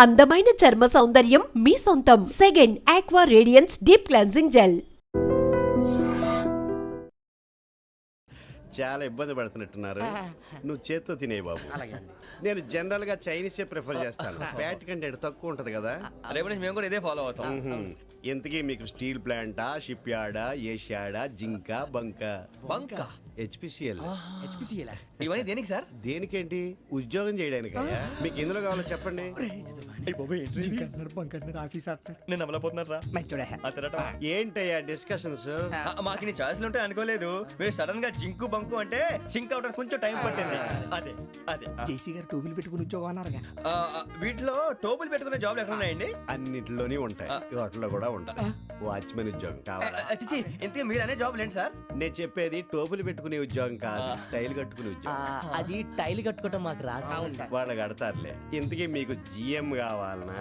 అందమైన చర్మ సౌందర్యం మీ సొంతం. Second aqua radiance deep cleansing gel. చాలా ఇబ్బంది పడుతున్నట్టున్నారు. నువ్వు చేత్తో తినే బాబు. నేను జనరల్ గా చైనీసే ప్రిఫర్ చేస్తాను. ఫ్యాట్ కంటెంట్ తక్కువ ఉంటది కదా. రేపు నుంచి మేము కూడా ఇదే ఫాలో అవుతాం. ఇంతకీ మీకు స్టీల్ ప్లాంటా, షిప్ యార్డా, ఏషియాడా, జింక, బంక, హెచ్పిసిఎల్. ఇవన్నీ దేనికి సార్? దేనికేంటి? ఉద్యోగం చేయడానికి. మీకు ఎందులో కావాలో చెప్పండి. నేను అమలపోతున్నా. ఏంటయ్యా డిస్కషన్స్? మాకు నీ ఛాయిస్లు ఉంటాయి అనుకోలేదు. మీరు సడన్ గా జింకు బంకు అంటే సింక్ అవడానికి కొంచెం టైం పట్టింది. అదే అదే జేసీ గారు టోబుల్ పెట్టుకుని ఉద్యోగం అన్నారుగా. వీటిలో టోబుల్ పెట్టుకునే జాబ్లు ఎక్కడ ఉన్నాయండి? అన్నిటిలోనే ఉంటాయి, వాటిలో కూడా ఉంటాయి. వాచ్మెన్ ఉద్యోగం కావాలా? ఇంతకీ మీరు అనే జాబ్ ఏంటి సార్? నేను చెప్పేది టోపులు పెట్టుకునే ఉద్యోగం కాదు, టైల్ కట్టుకునే ఉద్యోగం. అది టైల్ కట్టుకోవటం మాకు రాదు. వాళ్ళు కడతారులే. ఇంతకీ మీకు జిఎం కావాలనా,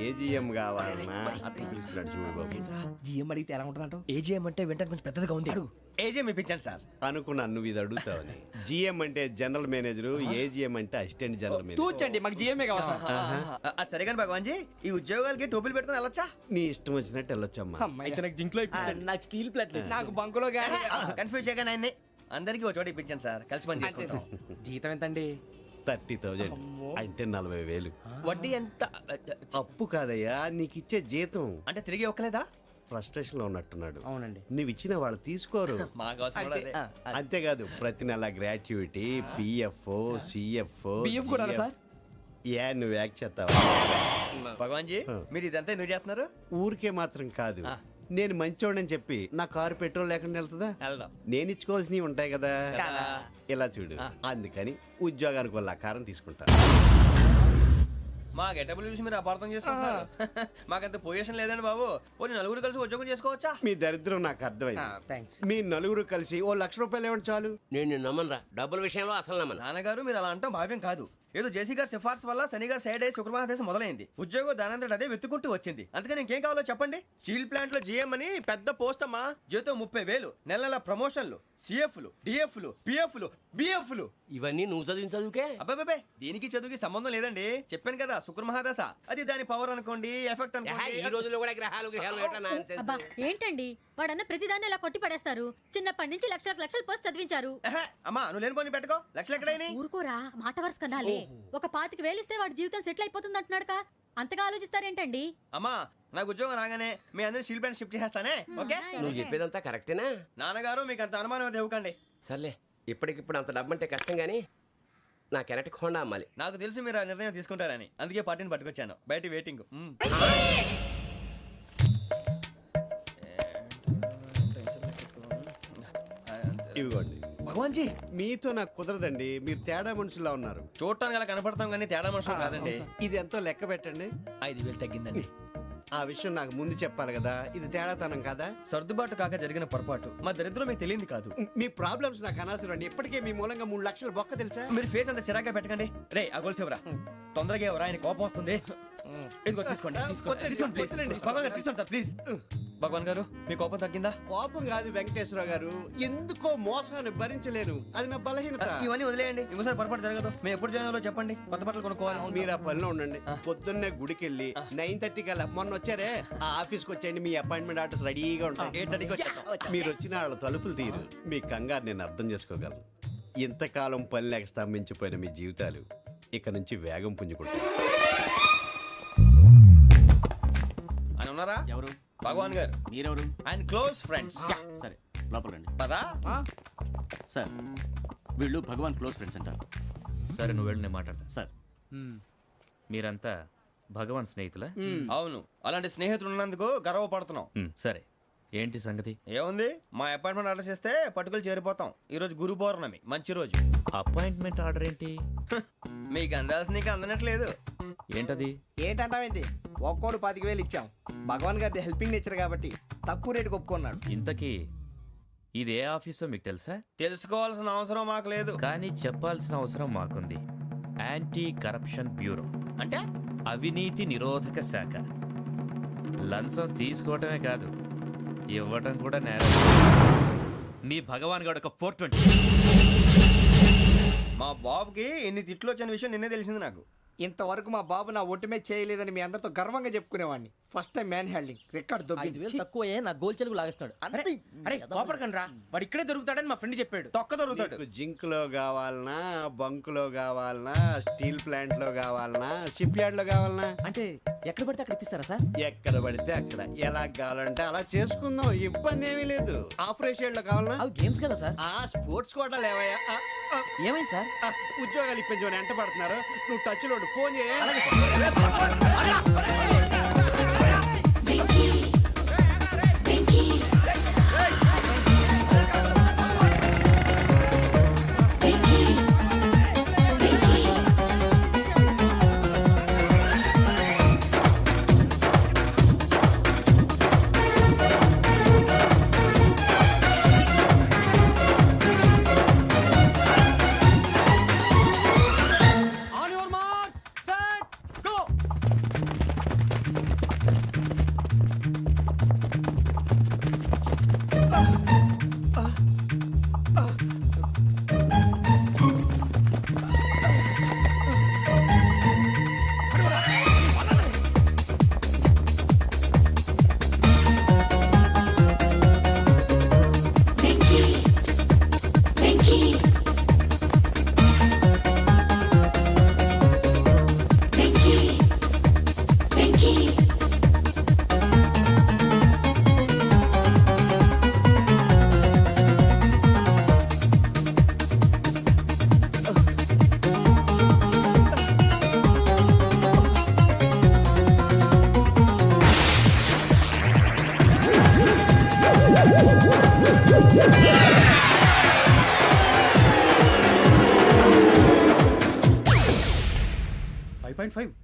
ఏ జిఎం కావాలనా? అట్లా పిలుస్తున్నాడు చూడు బాబు. జిఎం అడిగితే ఎలా ఉంటుందంట? ఏజీఎం అంటే వెంటనే కొంచెం పెద్దగా ఉంది. అడుగు. ఏజీఎం ఇప్పించండి సార్. అనుకున్నాను నువ్వు ఇది అడుగుతావని. జిఎం అంటే జనరల్ మేనేజర్, ఏజిఎం అంటే అసిస్టెంట్ జనరల్ మేనేజర్. తూచండి, మాకు జిఎంఏ కావాలి సార్. అది సరే కానీ భగవాన్ జీ, ఈ ఉద్యోగాలకి టోపులు పెట్టుకుని వెళ్ళొచ్చా? నీ ఇష్టం వచ్చినట్టు వెళ్ళొచ్చమ్మా. అయితే నాకు జింక్ లో నాకు స్టీల్ ప్లేట్, నాకు బంకులో గానీ. కన్ఫ్యూజ్ చేయగానే ఆయన్ని అందరికీ ఒక చోట ఇప్పించండి సార్, కలిసి పని చేసుకుంటాం. జీతం ఎంతండి? 30,000 అంటే 40,000. వడ్డీ ఎంత? అప్పు కాదయ్యా, నీకు ఇచ్చే జీతం. అంటే తిరిగి ఒక్కలేదా? ఫ్రస్ట్రేషన్ లో ఉన్నట్టున్నాడు. అవునండి. నువ్వు ఇచ్చిన వాళ్ళు తీసుకోరు. అంతేకాదు, ప్రతి నెల గ్రాట్యుటీ, పిఎఫ్, సిఎఫ్. బిఎఫ్ కూడా సార్? ఏ నువ్వు యాక్ట్ చేస్తావా? భగవాన్ జీ, మీరు ఇదంతా ఎందుకు చేస్తున్నారు? ఊరికే మాత్రం కాదు, నేను మంచోడని చెప్పి నా కారు పెట్రోల్ లేకుండా వెళ్తుందా? నేను ఇచ్చుకోవాల్సినవి ఉంటాయి కదా. ఇలా చూడు, అందుకని ఉద్యోగానికి వాళ్ళ ఆకారం తీసుకుంటా. మా గెటబుల్ చూసి మీరు అపార్థం చేసుకుంటున్నారు. మాకంత పొజిషన్ లేదండి బాబు. పోనీ నలుగురు కలిసి ఉద్యోగం చేసుకోవచ్చా? మీ దరిద్రం నాకు అర్థమైంది. మీ నలుగురు కలిసి ₹1,00,000 ఇవ్వండి చాలు. నేను నమ్మనరా, డబ్బుల విషయంలో అసలు నమ్మను. నాన్నగారు మీరు అలా అంటాం భావ్యం కాదు. ఏదో జేసీ గారి సిఫార్సు వల్ల శని గారు సైడ్ అయ్యి శుక్రవారం మొదలైంది. ఉద్యోగం దానంతటి అదే వెతుకుంటూ వచ్చింది. అందుకని ఇంకేం కావాలో చెప్పండి. స్టీల్ ప్లాంట్ లో జిఎం అని పెద్ద పోస్ట్ అమ్మా. జీతం 30,000, నెల నెల ప్రమోషన్లు, సిఎఫ్లు, డిఎఫ్లు, పిఎఫ్లు, బిఎఫ్లు. ఇవన్నీ నువ్వు చదివిన చదువుకే? అబ్బాబే, దీనికి చదువుకి సంబంధం లేదండి. చెప్పాను కదా, శుక్ర మహాదశ. అది దాని పవర్ అనుకోండి, ఎఫెక్ట్ అనుకోండి. ఈ రోజుల్లో కూడా గ్రహాలు అబ్బా ఏంటండి వాడన్న ప్రతిదాన్ని ఇలా కొట్టి పడేస్తారు. చిన్నప్పటి నుంచి లక్షలు పోస్ట్ చదివించారు. అమ్మా నువ్వు లేని పోనీ పెట్టుకో. లక్షలు ఎక్కడైనా ఊరుకోరా, మాట వరుస కనాలి. ఒక 25,000 ఇస్తే వాడి జీవితం సెటిల్ అయిపోతుంది అంటున్నాడుగా. అంతగా ఆలోచిస్తారేంటండి? అమ్మా నాకు ఉద్యోగం రాగానే మీ అందరూ స్టీల్ ప్లాంట్ షిఫ్ట్ చేస్తానే. ఓకే, నువ్వు చెప్పేదంతా కరెక్టేనా? నాన్నగారు మీకు అంత అనుమానం అయితే ఇవ్వకండి. సర్లే, ఇప్పటికిప్పుడు అంత డబ్బు అంటే కష్టం గానీ నా కెనటిక్ హోండా అమ్మాలి. నాకు తెలుసు మీరు ఆ నిర్ణయం తీసుకుంటారని, అందుకే పార్టీని పట్టుకొచ్చాను. బయట వెయిటింగ్. ఇవ్వండి. భగవాన్ జీ, మీతో నాకు కుదరదండి. మీరు తేడా మనుషుల్లా ఉన్నారు. చూడటానికి అలా కనపడతాం కానీ తేడా మనుషులు కాదండి. ఇది ఎంతో లెక్క పెట్టండి. 5,000 తగ్గిందండి. ఆ విషయం నాకు ముందు చెప్పాలి కదా. ఇది తేడాతనం కదా. సర్దుబాటు కాక జరిగిన పొరపాటు. మా దరిద్రం మీకు తెలియదు కాదు. మీ ప్రాబ్లమ్స్ నాకు అనవసరం అండి. ఇప్పటికే మీ మూలంగా 3 లక్షలు బొక్క తెలుసా. మీరు ఫేస్ అంత చిరాగ్గా పెట్టకండి. రే ఆ గొలుసేవరా, తొందరగా ఎవరా, ఆయన కోపం వస్తుంది. ఇదిగో తీసుకోండి. తీసుకోండి సార్ ప్లీజ్. భగవాన్ గారు మీ కోపం తగ్గిందా? కోపం కాదు వెంకటేశ్వర గారు, ఎందుకో మోసాన్ని భరించలేను. అది నా బలహీనత. ఇవన్నీ వదిలేయండి, ఇంకోసారి పొరపాటు జరగదు. మేము ఎప్పుడు జాయిన్ అవ్వాలో చెప్పండి, కొత్త బట్టలు కొనుక్కోవాలి. మీరు ఆ పనిలో ఉండండి. పొద్దున్నే గుడికి వెళ్ళి 9:30 కల్లా, మొన్న వచ్చారే ఆ ఆఫీస్కి వచ్చేయండి. మీ అపాయింట్మెంట్ ఆర్డర్స్ రెడీగా ఉంటాయి. 8:30కి వచ్చేస్తాం. మీరు వచ్చిన వాళ్ళ తలుపులు తీరు. మీ కంగారు నేను అర్థం చేసుకోగలను. ఇంతకాలం పని లేక స్తంభించిపోయిన మీ జీవితాలు ఇక నుంచి వేగం పుంజుకుంటాయి. ఆయన ఉన్నారా? ఎవరు? భగవాన్ గారు. మీరెవరు? ఆయన క్లోజ్ ఫ్రెండ్స్. సరే లోపల రండి. పదా సార్, వీళ్ళు భగవాన్ క్లోజ్ ఫ్రెండ్స్ అంటారు. సరే నువ్వు వెళ్ళి నేను మాట్లాడతా. సార్, మీరంతా భగవాన్ స్నేహితులా? అవును, అలాంటి స్నేహితులు ఉన్నందుకు గర్వపడుతున్నాం. సరే ఏంటి సంగతి? ఏముంది, మా అపాయింట్మెంట్ ఆర్డర్ చేస్తే పట్టుకులు చేరిపోతాం. ఈ రోజు గురు పౌర్ణమి, మంచి రోజు. అపాయింట్మెంట్ ఆర్డర్ ఏంటి? మీకు అందాల్సిన నీకు అందనట్లేదు. ఏంటది? ఏంటంటావేంటి? ఒక్కోడు 25,000 ఇచ్చాం. భగవాన్ గారి హెల్పింగ్ నేచర్ కాబట్టి తక్కువ రేటుకి ఒప్పుకున్నాడు. ఇంతకీ ఇది ఏ ఆఫీసో మీకు తెలుసా? తెలుసుకోవాల్సిన అవసరం మాకు లేదు, కానీ చెప్పాల్సిన అవసరం మాకుంది. యాంటీ కరప్షన్ బ్యూరో అంటే అవినీతి నిరోధక శాఖ. లంచం తీసుకోవటమే కాదు, ఇవ్వటం కూడా నేరం. మీ భగవాన్ గారు ఒక 420. మా బాబుకి ఎన్ని తిట్లు వచ్చిన విషయం నిన్నే తెలిసింది నాకు. ఇంతవరకు మా బాబు నా ఒట్టుమే చేయలేదని మీ అందరితో గర్వంగా చెప్పుకునేవాడిని. First time man handing record దొబ్బింది. తక్కువ నా గోల్ చెలుగు లాగేస్తున్నాడు. అరే కోపడకండి రా, వాడు ఇక్కడే దొరుకుతాడని మా ఫ్రెండ్ చెప్పాడు. తొక్క దొరుకుతాడు. నీకు జింక్ లో కావాలనా, బంక్ లో కావాలనా, స్టీల్ ప్లాంట్ లో కావాలనా, షిప్ యార్డ్ లో కావాలనా? అంటే ఎక్కడ పడితే అక్కడ ఇప్పిస్తారా సార్? ఎక్కడ పడితే అక్కడ, ఎలా కావాలంటే అలా చేసుకుందాం, ఇబ్బంది ఏమీ లేదు. ఆపరేషన్ లో కావాలనా? అవి గేమ్స్ కదా సార్. ఆ స్పోర్ట్స్ కోటా లేవయ్యా. ఏమైంది సార్? ఉద్యోగాలు ఇప్పించమని ఎంట పడుతున్నారు. నువ్వు టచ్ లో ఫోన్ చేయ.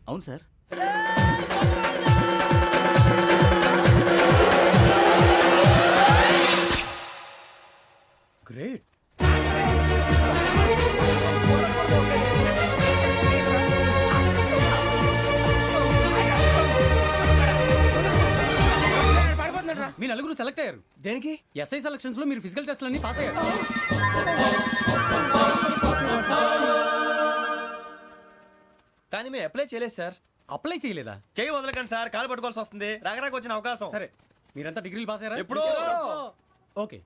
అవును సార్. గ్రేట్. మీ నలుగురు సెలెక్ట్ అయ్యారు. దేనికి? ఎస్ఐ సెలక్షన్స్ లో మీరు ఫిజికల్ టెస్ట్ అన్ని పాస్ అయ్యారు. కానీ మేము అప్లై చేయలేదు సార్. అప్లై చేయలేదా? చేయి వదలకండి సార్, కాలు పట్టుకోవాల్సి వస్తుంది. రాగరాకు వచ్చిన అవకాశం. సరే, మీరంతా డిగ్రీలు పాస్ అయ్యారా? ఎప్పుడో. ఓకే,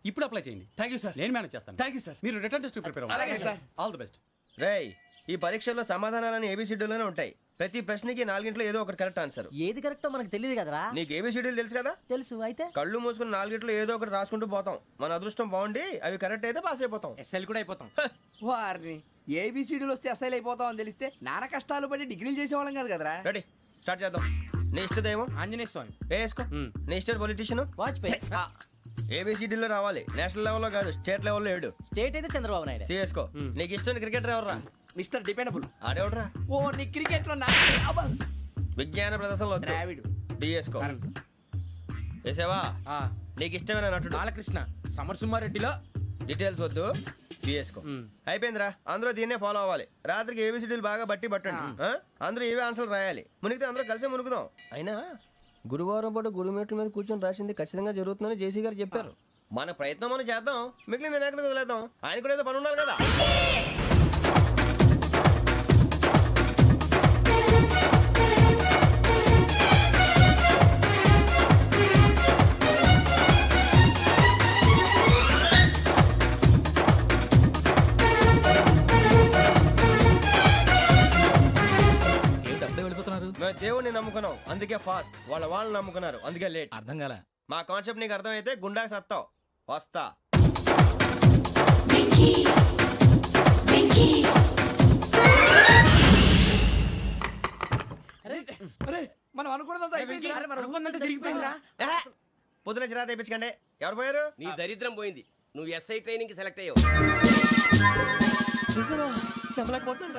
ఇప్పుడు అప్లై చేయండి. Thank you sir. నేను మేనేజ్ చేస్తాను. Thank you sir. మీరు రిటర్న్ టెస్ట్ ప్రిపేర్ అలాగే అవ్వండి. సార్. All the best. రేయ్, ఈ పరీక్షల్లో సమాధానాలని ఏబిసిడ్యూల్లోనే ఉంటాయి. ప్రతి ప్రశ్నకి 4 ఏదో ఒకటి కరెక్ట్ ఆన్సర్. ఏది కరెక్టో మనకు తెలియదు కదరా. నీకు ఏబిసిడ్యూల్ తెలుసు కదా? తెలుసు. అయితే కళ్ళు మూసుకుని 4 ఏదో ఒకటి రాసుకుంటూ పోతాం. మన అదృష్టం బాగుండి అవి కరెక్ట్ అయితే పాస్ అయిపోతాం. ఎస్ఎల్ కూడా అయిపోతాం. వారిని ఏబిసిడీలు వస్తే అసైల్ అయిపోతాం అని తెలిస్తే నాన్న కష్టాలు పడి డిగ్రీలు చేసేవాళ్ళం కాదు కదరా. రెడీ, స్టార్ట్ చేద్దాం. నీ ఇష్టదేమో ఆంజనేయ స్వామి. వేసుకో. నీ ఇష్ట పొలిటీషియన్ వాజ్పేయి. ఏబిసిడీలో రావాలి. నేషనల్ లెవెల్లో కాదు, స్టేట్ లెవెల్లో 7. స్టేట్ అయితే చంద్రబాబు నాయుడు. సిఎస్కో. నీకు ఇష్టం క్రికెటర్ ఎవర్రా? Mister dependable. ఆడేవడరా? ఓ నీ క్రికెట్ లో విజ్ఞాన ప్రదర్శనలో ద్రావిడు. డిఎస్కో. వేసావా? నీకు ఇష్టమైన నటుడు? బాలకృష్ణ. సమర్ సుమారెడ్డిలో డీటెయిల్స్ వద్దు, బిఎస్కో. అయిపోయిందిరా. అందరూ దీన్నే ఫాలో అవ్వాలి. రాత్రికి ఏబిసిడీలు బాగా బట్టి పట్టండి. అందరూ ఏవే ఆన్సర్లు రాయాలి. మునిగితే అందరూ కలిసి మునుగుదాం. అయినా గురువారం పాటు గురుమేట్ల మీద కూర్చొని రాసింది ఖచ్చితంగా జరుగుతుందని జేసీ గారు చెప్పారు. మన ప్రయత్నం మనం చేద్దాం, మిగిలింది నేను ఎక్కడికి వదిలేద్దాం. ఆయన కూడా ఏదో పని ఉండాలి కదా. మేము దేవుడిని నమ్ముకున్నాం, అందుకే ఫాస్ట్. వాళ్ళు నమ్ముకున్నారు, అందుకే లేట్. అర్థం కాల. మా కాన్సెప్ట్ నీకు అర్థమైతే గుండాకి సత్తావు. వస్తా. మనం అనుకున్నదంతా జరిగిపోయిందిరా. పొద్దున చిరా తెప్పించకండి. ఎవరు పోయారు? నీ దరిద్రం పోయింది. నువ్వు ఎస్ఐ ట్రైనింగ్ కి సెలెక్ట్ అయ్యావు.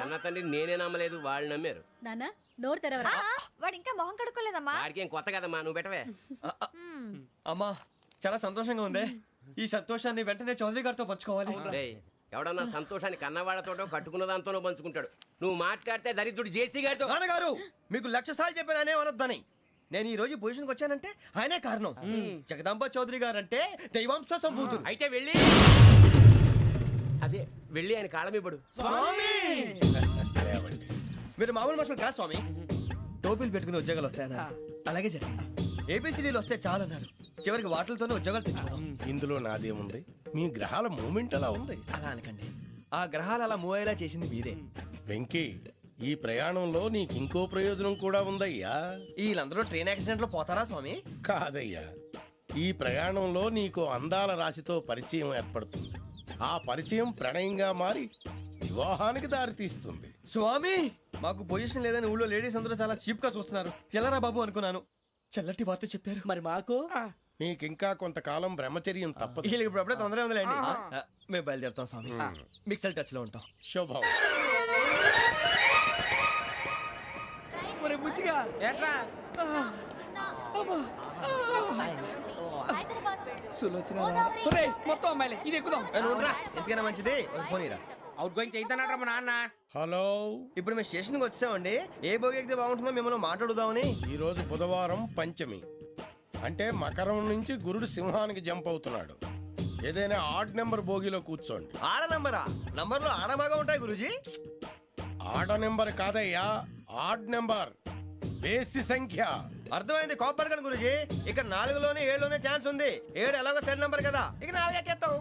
అన్న తండ్రి నేనే నమ్మలేదు, వాళ్ళు నమ్మారు. నాన్న నోరు తెరవరా. వాడు ఇంకా మొహం కడుక్కోలేదమ్మా. వాడికి ఏం కొత్త కదమ్మా, నువ్వు పెట్టవే. అమ్మా, చాలా సంతోషంగా ఉంది. ఈ సంతోషాన్ని వెంటనే చౌదరి గారితో పంచుకోవాలి. డేయ్, ఎవడన్నా సంతోషాన్ని కన్నవాళ్లతోటో కట్టుకున్న దాంతోనో పంచుకుంటాడు. నువ్వు మాట్లాడితే దరిద్రుడు జేసీ గారితో. నాన్నగారు, మీకు 1,00,000 సార్లు చెప్పానే అనొద్దని. నేను ఈ రోజు పొజిషన్కి వచ్చానంటే ఆయనే కారణం. జగదాంబ చౌదరి గారు అంటే దైవాంశ సంభూతుడు. అయితే వెళ్ళి అదే వెళ్ళి ఆయన కాళ్ళమివ్వడు. మీరు మామూలు మనుషులు కాదు స్వామి. టోపీలు పెట్టుకుని ఉద్యోగాలు వస్తాయన్నారు, అలాగే జరిగింది. ఏబిసిడీలు వస్తే చాలన్నారు, చివరికి వాటిలతోనే ఉద్యోగాలు తెచ్చుకున్నాం. ఇందులో నాదేముంది, మీ గ్రహాల మూమెంట్ అలా ఉంది. అలా అనకండి, ఆ గ్రహాలు అలా మూవ్ అయ్యేలా చేసింది మీరే. వెంకీ, ఈ ప్రయాణంలో నీకు ఇంకో ప్రయోజనం కూడా ఉందయ్యా. వీళ్ళందరూ ట్రైన్ యాక్సిడెంట్ లో పోతారా స్వామి? కాదయ్యా, ఈ ప్రయాణంలో నీకు అందాల రాశితో పరిచయం ఏర్పడుతుంది. ఆ పరిచయం ప్రణయంగా మారి వివాహానికి దారితీస్తుంది. స్వామి, మాకు పొజిషన్ లేదని ఊళ్ళో లేడీస్ అందరూ చాలా చీప్ గా చూస్తున్నారు. ఎలారా బాబు అనుకున్నాను, చల్లటి వార్త చెప్పారు. మరి మాకు నీకింకా కొంతకాలం బ్రహ్మచర్యం తప్పదు. వీళ్ళకి ఇప్పుడు అప్పుడే తొందరగా ఉందిలేండి. మేము బయలుదేరుతాం స్వామి, మిక్సెల్ టచ్ లో ఉంటాం. శుభం. మరి బుచ్చిగా ఏట్రా సులోచన మొత్తం అమ్మాయిలే, ఇది ఎక్కుదాం. ఎందుకైనా మంచిది ఒక ఫోన్ ఇరా. అవుట్ గోయింగ్ చేద్దానట్రా మా నాన్న. హలో, ఇప్పుడు మేము స్టేషన్కి వచ్చామండి. ఏ బోగి ఎక్కితే బాగుంటుందో మిమ్మల్ని మాట్లాడుదామని. ఈరోజు బుధవారం పంచమి, అంటే మకరం నుంచి గురుడు సింహానికి జంప్ అవుతున్నాడు. ఏదైనా ఆడ్ నెంబర్ బోగిలో కూర్చోండి. ఆడ నంబరా? నంబర్లో ఆడ బాగా ఉంటాయి గురూజీ. ఆడ నెంబర్ కాదయ్యా, ఆడ్ నెంబర్, బేసి సంఖ్య. అర్థమైంది, కాపర్ కానీ గురూజీ. ఇక్కడ 4లోనే 7లోనే ఛాన్స్ ఉంది. 7 ఎలాగో సెడ్ నంబర్ కదా, ఇక 4 ఎక్కేస్తాం.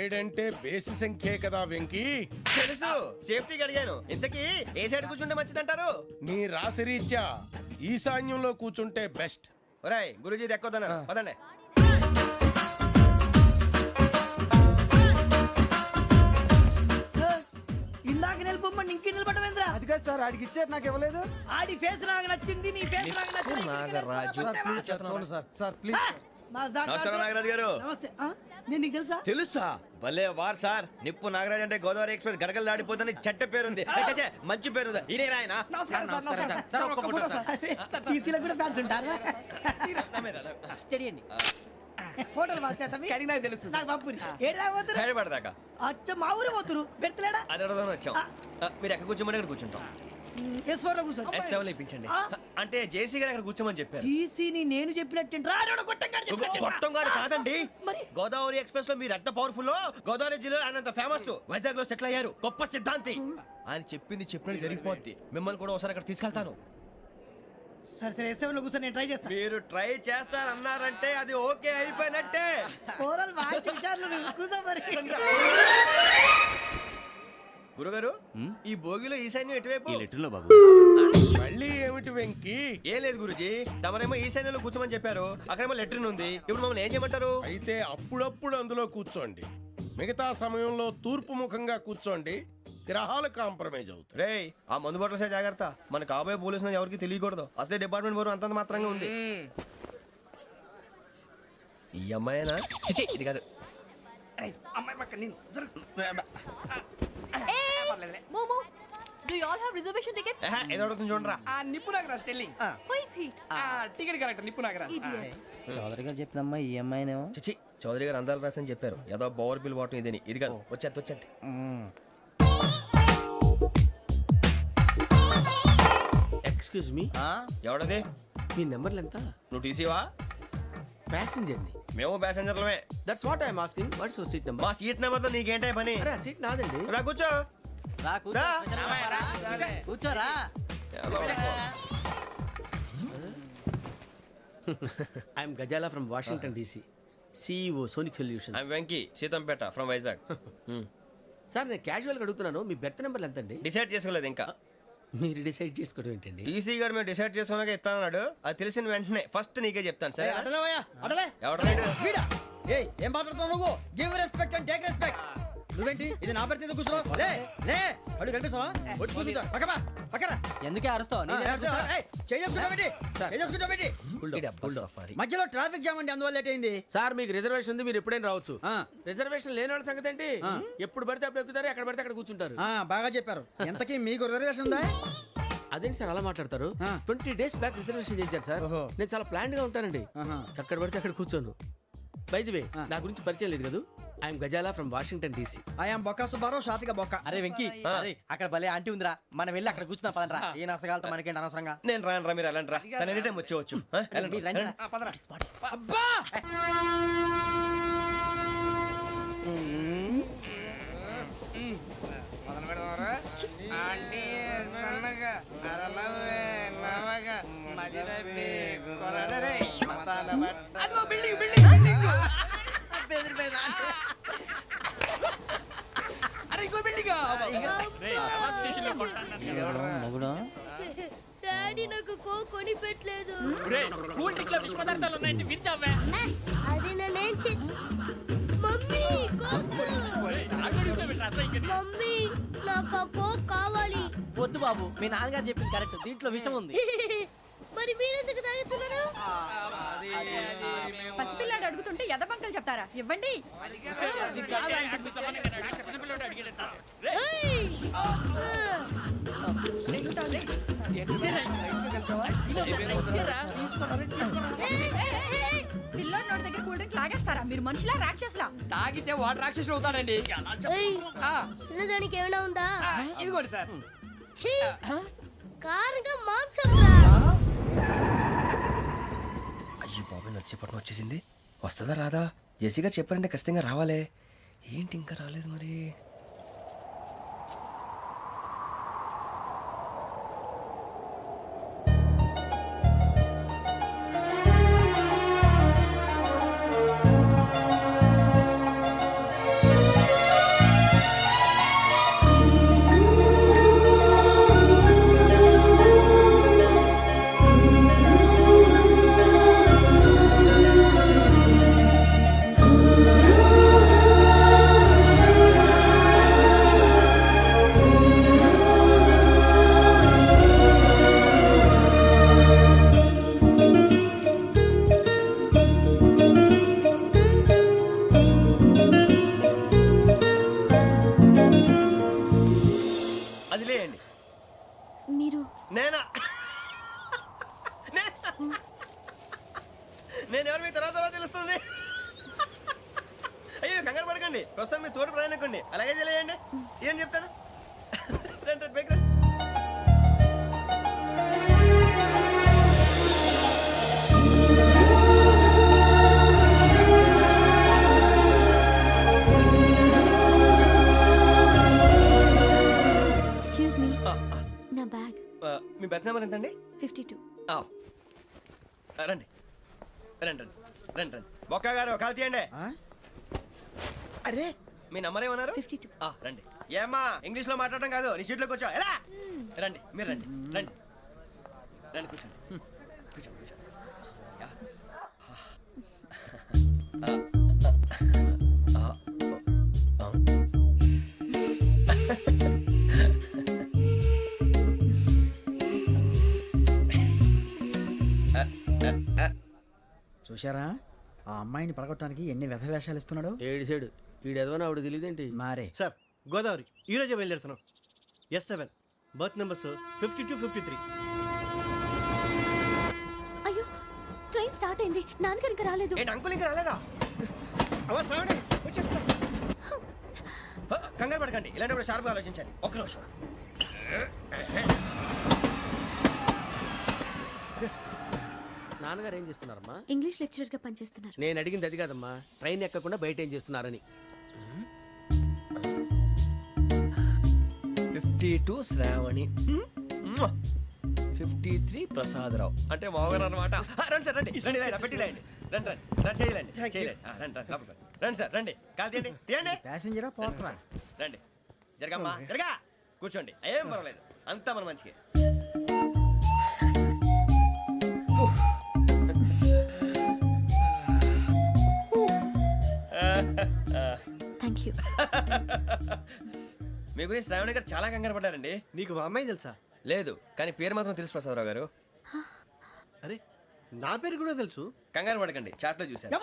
7 అంటే బేసి సంఖ్యే కదా వెంకీ. తెలుసు, సేఫ్టీకి అడిగాను. ఇంతకీ ఏ సైడ్ కూర్చుంటే మంచిదంటారు? నీ రాశి రీత్యా ఈశాన్యంలో కూర్చుంటే బెస్ట్. ఒరాయ్ గురూజీ దెక్కొద్దన్నారు, పదండి. ఇందాక నిలబొమ్మని ఇంకే నిలబడమేంద్రా? అది కాదు సార్, ఆడికి ఇచ్చారు, నాకు ఇవ్వలేదు. ఆడి ఫేస్ నాకు నచ్చింది, నీ ఫేస్ నాకు నచ్చింది. నాగరాజు. Sir please. నమస్కారం నాగరాజు గారు. నమస్తే. నేను నీకు తెలుసా? తెలుసా? భలే వార్ సార్. నిప్పు నాగరాజ్ అంటే గోదావరి ఎక్స్ప్రెస్ గడగలు దాడిపోతుంది చెట్ట పేరుంది. ఛే, మంచి పేరు. ఈయన ఆయన నమస్కారం సార్, నమస్కారం సార్. ఒక్క ఫోటో సార్. సార్ టీసీలో కూడా ఫ్యాన్స్ ఉంటారా? స్టడీ అండి. ఫోటోలు మార్చేస్తాం. కడిగి నాకు తెలుసు. నాకు పంపుని. ఏడా పోతురు? హైదరాబాద్ అచ్చ మా ఊరు పోతురు. పెడతలేడా? అది అడగదామని వచ్చాం. మీరు ఎక్కడ కూర్చోమని అక్కడ కూర్చుంటాం. S4 లో కూర్చో. S7 ఇప్పించండి. అంటే జేసీ గారు అక్కడ కూర్చోమని చెప్పారు. టీసీని నేను చెప్పినట్టు రాడు గొట్టంగాడు కాదండి. మరి గోదావరి ఎక్స్ప్రెస్ లో మీరు ఎంత పవర్ఫుల్, గోదావరి జిల్లా ఆయన ఫేమస్, వైజాగ్ లో సెటిల్ అయ్యారు, గొప్ప సిద్ధాంతి. ఆయన చెప్పింది చెప్పినట్టు జరిగిపోద్ది. మిమ్మల్ని కూడా ఒకసారి అక్కడ తీసుకెళ్తాను. సరే సరే, S7 లో కూర్చో, నేను ట్రై చేస్తాను. మీరు ట్రై చేస్తారన్నారంటే అది ఓకే అయిపోయినట్టే. ఓవరాల్ వాచ్ విషయాలు కూర్చో మరి. గురుగారు, ఈ భోగిలో ఈశాన్యం ఎటువైపు? ఈ లెటర్లో బాబు. మళ్ళీ ఏమిటి వెంకీ? ఏం లేదు గురుజీ, తమరేమో ఈశాన్యంలో కూర్చోమని చెప్పారు, అక్కడేమో లెట్రిన్ ఉంది. ఇప్పుడు మమ్మల్ని ఏం చేయమంటారు? అయితే అప్పుడప్పుడు అందులో కూర్చోండి, మిగతా సమయంలో తూర్పు ముఖంగా కూర్చోండి. గ్రహాలు కాంప్రమైజ్ అవుతాయి. రే, ఆ మందు బట్టలసే జాగ్రత్త. మన కాబోయే పోలీసులు ఎవరికి తెలియకూడదు. అసలే డిపార్ట్మెంట్ బోరు అంతంత మాత్రంగా ఉంది. ఈ అమ్మాయినా? చిచి, ఇది కాదు. అమ్మాయి పక్క నేను. Momo, do you all have reservation tickets? ఏదో అడుగుతుంది చూడరా. ఆ నిప్పు Nagaraj telling. Who is he? Ticket correct, నిప్పు నాగరాజ్. Idiots. చౌదరి గారు చెప్పినమ్మా ఈ అమ్మాయినేమో. చిచి, చౌదరి గారు అందాలు రాసని చెప్పారు. ఏదో బోర్ బిల్ వాటం ఇదని. ఇది కాదు, వచ్చేది. Excuse me, ఎవడది? మీ నెంబర్లు ఎంత? నువ్వు టీసీవా? ప్యాసింజర్ ని. మేము ప్యాసెంజర్లమే. That's what I'm asking. What's your seat number? మా సీట్ నెంబర్తో నీకేంటే పని? అరే ఆ సీట్ నాదండి. రా కూర్చో. రా. కూర్చోరా. I'm Gazala from Washington DC, CEO Sonic Solution. I'm Venky, Seethampeta from Vizag. Sir నేను క్యాజువల్గా అడుగుతున్నాను, మీ బెర్త్ నెంబర్లు ఎంత అండి? డిసైడ్ చేసుకోలేదు ఇంకా. మీరు డిసైడ్ చేసుకోవడం ఏంటండి? టీసీ గారు మేము డిసైడ్ చేసుకున్నాక ఇస్తానన్నాడు. అది తెలిసిన వెంటనే ఫస్ట్ నీకే చెప్తాను. సరే? అడలే ఎవడ ఏం మాట్లాడుతున్నావు నువ్వు? Give respect and take respect. నువ్వేంటి ఇది నా పరిస్థితి కూర్చున్నావు? లే లే, అడుగు కనిపిస్తావా? వచ్చి కూర్చుంటా. పక్కరా. ఎందుకే అరుస్తావు? మధ్యలో ట్రాఫిక్ జామ్ అండి, అందువల్ల లేట్ అయింది. సార్ మీకు రిజర్వేషన్ ఉంది, మీరు ఎప్పుడైనా రావచ్చు. రిజర్వేషన్ లేని వాళ్ళ సంగతి ఏంటి? ఎప్పుడు పడితే అప్పుడు ఎక్కుతారు, ఎక్కడ పడితే అక్కడ కూర్చుంటారు. బాగా చెప్పారు. ఎంతకీ మీకు రిజర్వేషన్ ఉందా? అదేంటి సార్ అలా మాట్లాడతారు? 20 days బ్యాక్ రిజర్వేషన్ చేశారు సార్. నేను చాలా ప్లాన్డ్ గా ఉంటానండి, అక్కడ పడితే అక్కడ కూర్చోను. బై ది వే, నా గురించి పరిచయం లేదు కదా, I'm Gazala from Washington DC. I'm Bokka Subbarao, షాతిక బొక్క. అరే వెంకీ, అక్కడ భలే ఆంటీ ఉందిరా, మనం వెళ్ళి అక్కడ కూర్చున్నా పదనరా. ఏ నసగాలతో మనకేంటి అనవసరంగా. నేను రాను రా, మీరు వెళ్ళండి రా. తన ఎనీ టైం వచ్చేవచ్చు. అబ్బా మొదలు పెడదామరా? ఆంటీ సన్నగా అదిగో బిల్డింగ్ బిల్డింగ్ బిల్డింగ్ అరే ఇంకో బిల్డింగ్ డాడీ నాకు కోక్ కొని పెట్టలేదు. కూల్ డ్రింక్ లో విష పదార్థాలు ఉన్నాయంటే విరిచావే. అది నేనేం మమ్మీ కోక్. మమ్మీ నాకు ఆ కోక్ కావాలి. వద్దు బాబు, మీ నాన్నగారు చెప్పింది కరెక్ట్, దీంట్లో విషయం ఉంది. మరి మీరెందుకు తాగుతున్నారు? పసిపిల్లాడు అడుగుతుంటే ఎదబంకలు చెప్తారా? ఇవ్వండి. ఏయ్! పిల్లోడి నోటి దగ్గర కూల్ డ్రింక్ లాగేస్తారా? మీరు మనుషులా రాక్షసులా? తాగితే వాడు రాక్షసుడు అవుతాడండి. ఏయ్! తినడానికి ఏమైనా ఉందా? ఇదిగోండి సార్. ఛీ! కారంగా మాంసం రా. అయ్యో బాబాయ్ నడిచేపట్నం వచ్చేసింది. వస్తుందా రాదా? జెసి గారు చెప్పారంటే ఖచ్చితంగా రావాలే. ఏంటి ఇంకా రాలేదు మరి? అది లేయండి. మీరు నేనా? నేను ఎవరు మీ తర్వాత తెలుస్తుంది. అయ్యో కంగారు పడకండి, ప్రస్తుతం మీ తోటి ప్రయాణకండి. అలాగే తెలియండి. ఏం చెప్తాను? రండి బైక్ రండి. ఎక్స్క్యూజ్ మీ, నా బ్యాగ్. మీ బెత్ నెంబర్ ఎంతండి? 52. రండి రండి రండి రండి రండి. బొక్క గారు కాల్ తీయండి. అరే మీ నంబర్ ఏమన్నారు? 52. రండి. ఏమ్మా ఇంగ్లీష్ లో మాట్లాడడం కాదు, నీ సీట్లో కూర్చో. ఎలా? రండి మీరు రండి రండి రండి కూర్చోండి కూర్చోండి కూర్చోండి. యా. చూశారా, ఆ అమ్మాయిని పడగొట్టడానికి ఎన్ని వ్యధ వేషాలు ఇస్తున్నాడు. ఏడు సైడు ఈడు ఎదవని ఆవిడ తెలియదేంటి? మారే సార్ గోదావరి ఈరోజే బయలుదేరుతున్నాం. S7 berth numbers 52, 53. అయ్యో, ట్రైన్ స్టార్ట్ అయింది. నాన్నగారు ఇంకా రాలేదు. ఏంటి అంకుల్ ఇంకా రాలేదా? కంగారు పడకండి, ఇలాంటప్పుడు షార్ప్గా ఆలోచించాలి. ఒక్క నిమిషం. నాన్నగారు ఏం చేస్తున్నారమ్మా? ఇంగ్లీష్ లెక్చరర్ గా పనిచేస్తున్నారు. నేను అడిగింది అది కాదమ్మా, ట్రైన్ ఎక్కకుండా బయట ఏం చేస్తున్నారని. 52 శ్రావణి, 53 ప్రసాదరావు అంటే మామగారు అనమాట. రండి సార్ రండి రండి రండి పెట్టి రండి రండి రండి రండి చేయలేండి చేయలేండి రండి రండి లోపలికి రండి సార్ రండి కాల్ తీయండి తీయండి. ప్యాసింజరా పోట్రా. రండి జరగమ్మా జరగా కూర్చోండి, ఏం పర్వాలేదు, అంతా మన మంచిగా. Thank you. మీ గురించి శ్రావణి గారు చాలా కంగారు పడ్డారండి. నీకు మా అమ్మాయి తెలుసా? లేదు, కానీ పేరు మాత్రం తెలుసు ప్రసాదరావు గారు. అరే నా పేరు కూడా తెలుసు. కంగారు పడకండి, చాట్లో చూశాను.